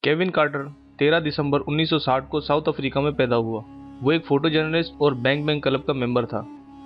Kevin quarter 13 दिसंबर 1960 को south Africa में पैदा हुआ। वो एक फोटो जर्नलिस्ट और बैंग बैंग क्लब का मेंबर था।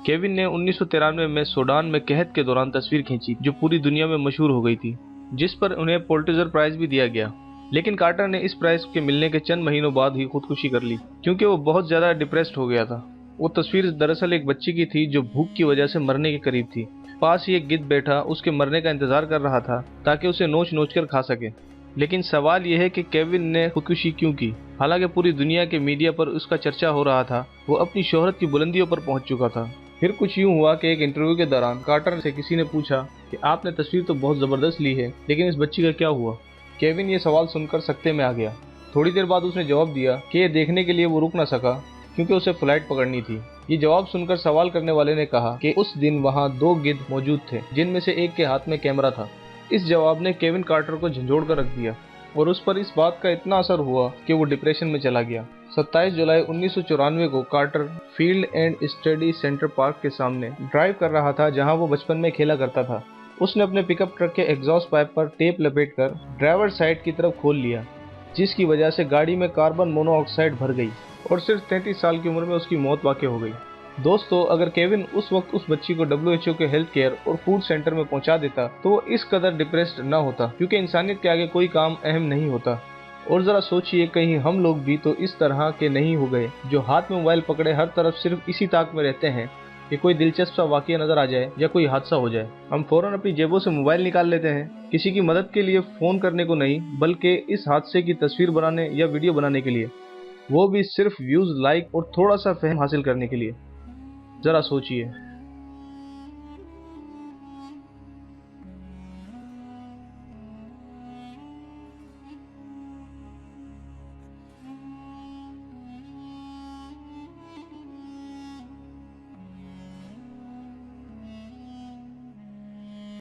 केविन ने 1993 में सूडान में कहत के दौरान तस्वीर खींची जो पूरी दुनिया में मशहूर हो गई थी, जिस पर उन्हें पुलित्जर प्राइज भी दिया गया। लेकिन कार्टर ने इस प्राइज के मिलने के चंद महीनों बाद ही खुदकुशी कर ली क्योंकि वो बहुत ज्यादा डिप्रेस्ड हो गया था। वो तस्वीर दरअसल एक बच्ची की थी जो भूख की वजह से मरने के करीब थी। पास ही एक गिद्ध बैठा उसके मरने का इंतजार कर रहा था ताकि उसे नोच नोच कर खा सके। लेकिन सवाल यह है कि केविन ने खुदकुशी क्यों की? हालांकि पूरी दुनिया के मीडिया पर उसका चर्चा हो रहा था, वो अपनी शोहरत की बुलंदियों पर पहुंच चुका था। फिर कुछ यूं हुआ कि एक इंटरव्यू के दौरान कार्टर से किसी ने पूछा कि आपने तस्वीर तो बहुत जबरदस्त ली है, लेकिन इस बच्ची का क्या हुआ? केविन ये सवाल सुनकर सकते में आ गया। थोड़ी देर बाद उसने जवाब दिया कि ये देखने के लिए वो रुक न सका क्योंकि उसे फ्लाइट पकड़नी थी। ये जवाब सुनकर सवाल करने वाले ने कहा कि उस दिन वहाँ 2 गिद्ध मौजूद थे जिनमें से एक के हाथ में कैमरा था। इस जवाब ने केविन कार्टर को झंझोड़ कर रख दिया और उस पर इस बात का इतना असर हुआ कि वो डिप्रेशन में चला गया। 27 जुलाई 1994 को Carter Field and Study Center park के सामने ड्राइव कर रहा था जहां वो बचपन में खेला करता था। उसने अपने पिकअप ट्रक के एग्जॉस्ट पाइप पर टेप लपेटकर ड्राइवर साइड की तरफ खोल लिया, जिसकी वजह से गाड़ी में कार्बन मोनोऑक्साइड भर गई और सिर्फ 33 साल की उम्र में उसकी मौत वाक़ई हो गई। दोस्तों, अगर केविन उस वक्त उस बच्ची को WHO के हेल्थ केयर और फूड सेंटर में पहुंचा देता तो वो इस कदर डिप्रेस्ड न होता, क्योंकि इंसानियत के आगे कोई काम अहम नहीं होता। और जरा सोचिए, कहीं हम लोग भी तो इस तरह के नहीं हो गए जो हाथ में मोबाइल पकड़े हर तरफ सिर्फ इसी ताक में रहते हैं कि कोई दिलचस्प सा वाकया नजर आ जाए या कोई हादसा हो जाए। हम फौरन अपनी जेबों से मोबाइल निकाल लेते हैं, किसी की मदद के लिए फोन करने को नहीं, बल्कि इस हादसे की तस्वीर बनाने या वीडियो बनाने के लिए, वो भी सिर्फ व्यूज, लाइक और थोड़ा सा फहम हासिल करने के लिए। जरा सोचिए।